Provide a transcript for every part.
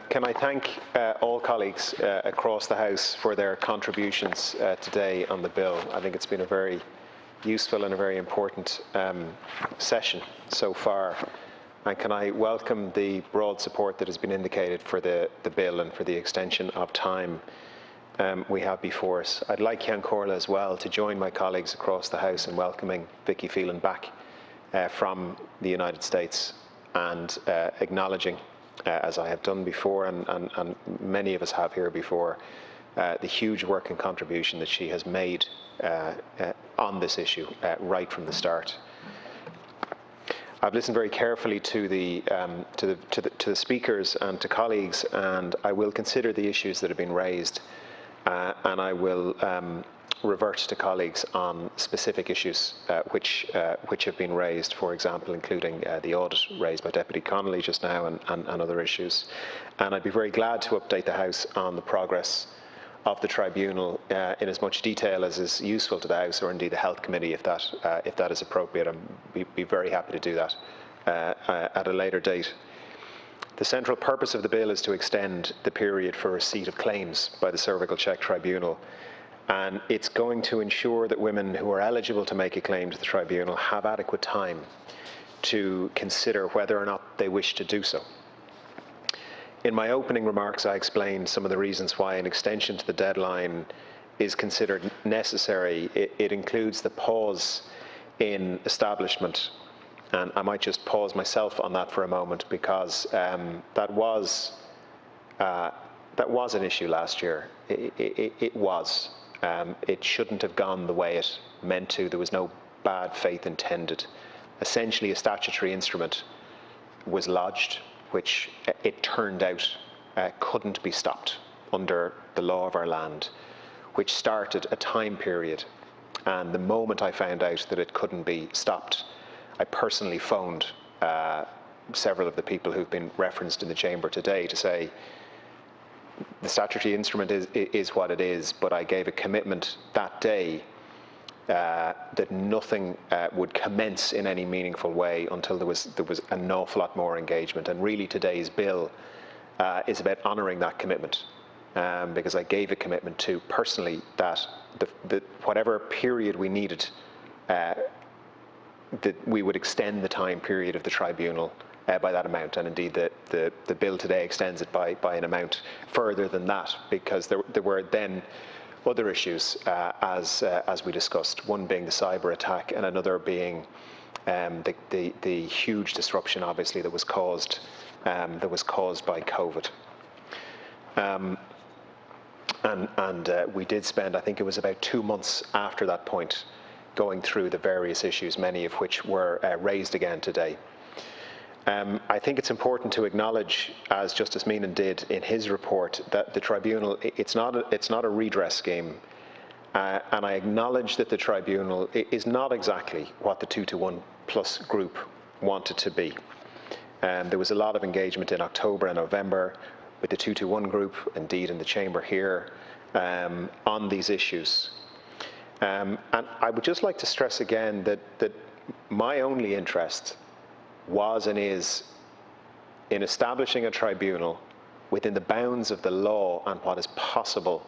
Can I thank all colleagues across the House for their contributions today on the bill. I think it's been a very useful and a very important session so far. And can I welcome the broad support that has been indicated for the bill and for the extension of time we have before us. I'd like Ceann Comhairle as well to join my colleagues across the House in welcoming Vicky Phelan back from the United States and acknowledging, as I have done before and many of us have here before, the huge work and contribution that she has made on this issue right from the start. I've listened very carefully to the speakers and to colleagues, and I will consider the issues that have been raised, and I will revert to colleagues on specific issues which have been raised, for example, including the audit raised by Deputy Connolly just now and other issues. And I'd be very glad to update the House on the progress of the Tribunal in as much detail as is useful to the House, or indeed the Health Committee, if that is appropriate. I'd be very happy to do that at a later date. The central purpose of the bill is to extend the period for receipt of claims by the CervicalCheck Tribunal, and it's going to ensure that women who are eligible to make a claim to the Tribunal have adequate time to consider whether or not they wish to do so. In my opening remarks, I explained some of the reasons why an extension to the deadline is considered necessary. It includes the pause in establishment, and I might just pause myself on that for a moment, because that was an issue last year. It was. It shouldn't have gone the way it meant to. There was no bad faith intended. Essentially, a statutory instrument was lodged, which it turned out couldn't be stopped under the law of our land, which started a time period. And the moment I found out that it couldn't be stopped, I personally phoned several of the people who've been referenced in the chamber today to say, the statutory instrument is what it is, but I gave a commitment that day that nothing would commence in any meaningful way until there was an awful lot more engagement. And really today's bill is about honouring that commitment, because I gave a commitment to personally that whatever period we needed, that we would extend the time period of the Tribunal by that amount, and indeed the bill today extends it by an amount further than that, because there were then other issues as we discussed, one being the cyber attack and another being the huge disruption, obviously, that was caused by COVID. And we did spend, I think it was about 2 months after that point, going through the various issues, many of which were raised again today. I think it's important to acknowledge, as Justice Meenan did in his report, that the Tribunal, it's not a redress scheme, and I acknowledge that the Tribunal is not exactly what the 2-to-1+ group wanted to be. There was a lot of engagement in October and November with the 2-to-1 group, indeed in the chamber here, on these issues. And I would just like to stress again that my only interest was and is in establishing a tribunal within the bounds of the law and what is possible,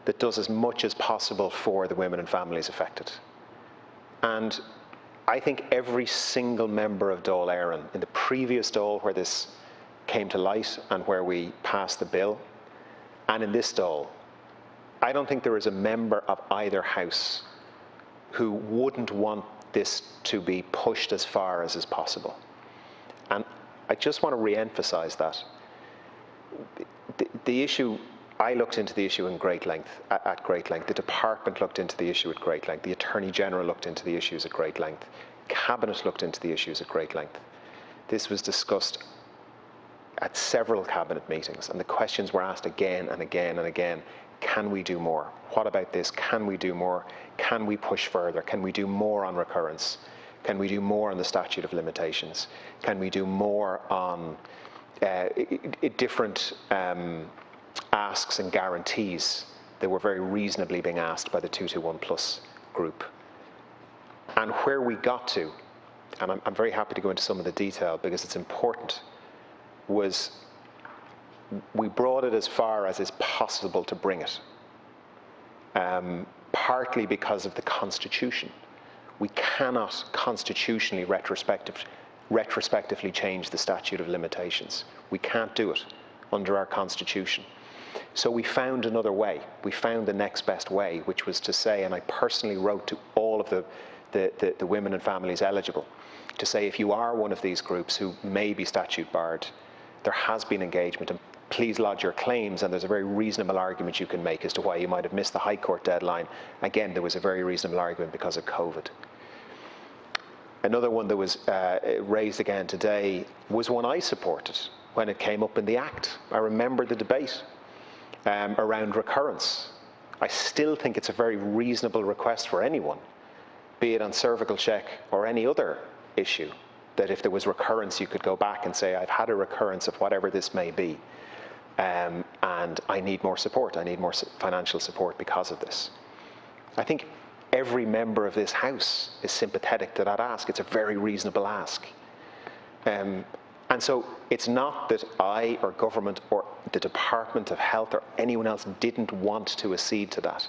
that does as much as possible for the women and families affected. And I think every single member of Dáil Éireann, in the previous Dáil where this came to light and where we passed the bill, and in this Dáil, I don't think there is a member of either House who wouldn't want this to be pushed as far as is possible. And I just want to re-emphasize that. The issue, I looked into the issue in great length, at great length. The department looked into the issue at great length. The Attorney General looked into the issues at great length. Cabinet looked into the issues at great length. This was discussed at several Cabinet meetings, and the questions were asked again and again and again. Can we do more? What about this? Can we do more? Can we push further? Can we do more on recurrence? Can we do more on the statute of limitations? Can we do more on different asks and guarantees that were very reasonably being asked by the 2-to-1+ group? And where we got to and I'm very happy to go into some of the detail because it's important, was we brought it as far as is possible to bring it, partly because of the Constitution. We cannot constitutionally retrospectively change the statute of limitations. We can't do it under our Constitution. So we found another way. We found the next best way, which was to say, and I personally wrote to all of the women and families eligible, to say if you are one of these groups who may be statute barred, there has been engagement, and please lodge your claims, and there's a very reasonable argument you can make as to why you might have missed the High Court deadline. Again, there was a very reasonable argument because of COVID. Another one that was raised again today was one I supported when it came up in the Act. I remember the debate around recurrence. I still think it's a very reasonable request for anyone, be it on CervicalCheck or any other issue, that if there was recurrence, you could go back and say, I've had a recurrence of whatever this may be, and I need more support. I need more financial support because of this. I think every member of this House is sympathetic to that ask. It's a very reasonable ask. And so it's not that I or government or the Department of Health or anyone else didn't want to accede to that.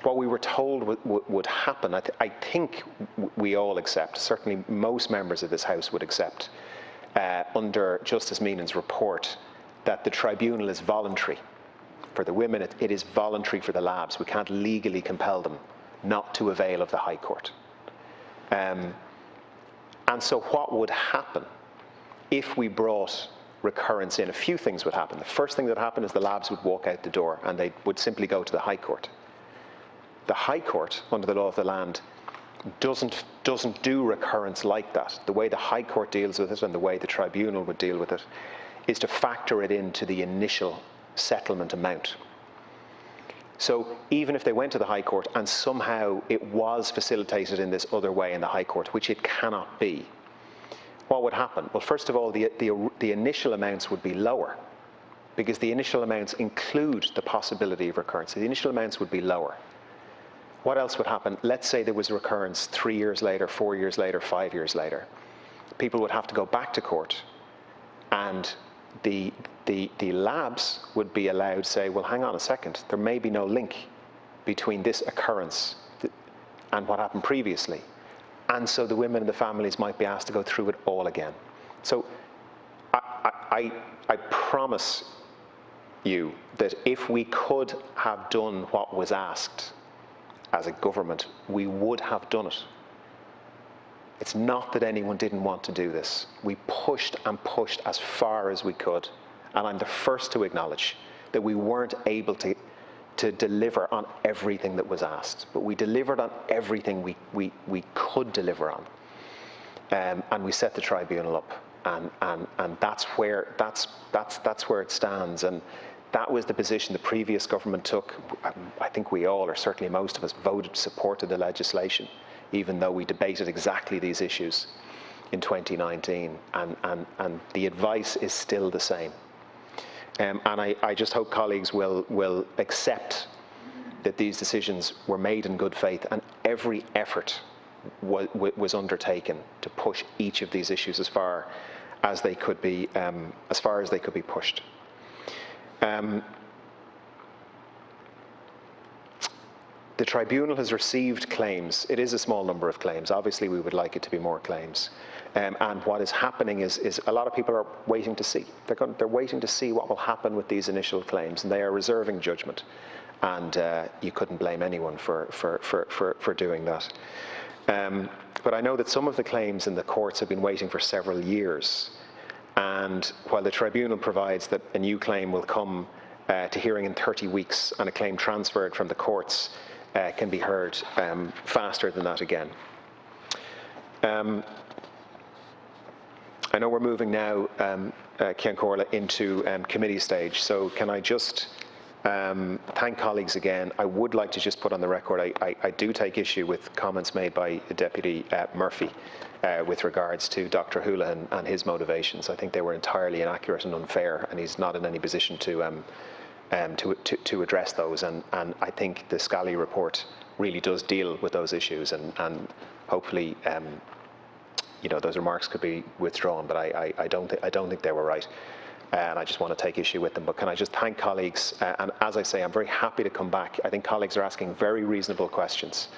What we were told would happen, I think we all accept, certainly most members of this House would accept, under Justice Meenan's report, that the tribunal is voluntary. For the women, it is voluntary for the labs. We can't legally compel them not to avail of the High Court. And so what would happen if we brought recurrence in? A few things would happen. The first thing that would happen is the labs would walk out the door and they would simply go to the High Court. The High Court, under the law of the land, doesn't do recurrence like that. The way the High Court deals with it and the way the tribunal would deal with it is to factor it into the initial settlement amount. So even if they went to the High Court and somehow it was facilitated in this other way in the High Court, which it cannot be, what would happen? Well, first of all, the initial amounts would be lower because the initial amounts include the possibility of recurrence. So the initial amounts would be lower. What else would happen? Let's say there was recurrence 3 years later, 4 years later, 5 years later. People would have to go back to court, and the labs would be allowed to say, well, hang on a second, there may be no link between this occurrence and what happened previously. And so the women and the families might be asked to go through it all again. So I promise you that if we could have done what was asked as a government, we would have done it. It's not that anyone didn't want to do this. We pushed and pushed as far as we could. And I'm the first to acknowledge that we weren't able to deliver on everything that was asked. But we delivered on everything we could deliver on. And we set the tribunal up. And that's where it stands. And that was the position the previous government took. I think we all, or certainly most of us, supported the legislation, even though we debated exactly these issues in 2019. And the advice is still the same. And I just hope colleagues will accept that these decisions were made in good faith, and every effort was undertaken to push each of these issues as far as they could be, pushed. The tribunal has received claims. It is a small number of claims. Obviously, we would like it to be more claims. And what is happening is a lot of people are waiting to see. They're waiting to see what will happen with these initial claims, and they are reserving judgment. And you couldn't blame anyone for doing that. But I know that some of the claims in the courts have been waiting for several years. And while the tribunal provides that a new claim will come to hearing in 30 weeks and a claim transferred from the courts can be heard faster than that again. I know we're moving now, Cian Corla, into committee stage. So can I just thank colleagues again. I would like to just put on the record, I do take issue with comments made by Deputy Murphy with regards to Dr. Houlihan and his motivations. I think they were entirely inaccurate and unfair, and he's not in any position to address those. And I think the Scally report really does deal with those issues, and hopefully those remarks could be withdrawn, but I don't think they were right. And I just want to take issue with them. But can I just thank colleagues? And as I say, I'm very happy to come back. I think colleagues are asking very reasonable questions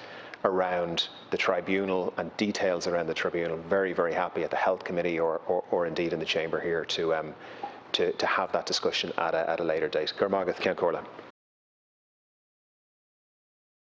around the tribunal and details around the tribunal. Very, very happy at the Health Committee or indeed in the chamber here to have that discussion at a later date. Gur Mágat, Ceann Comhairle.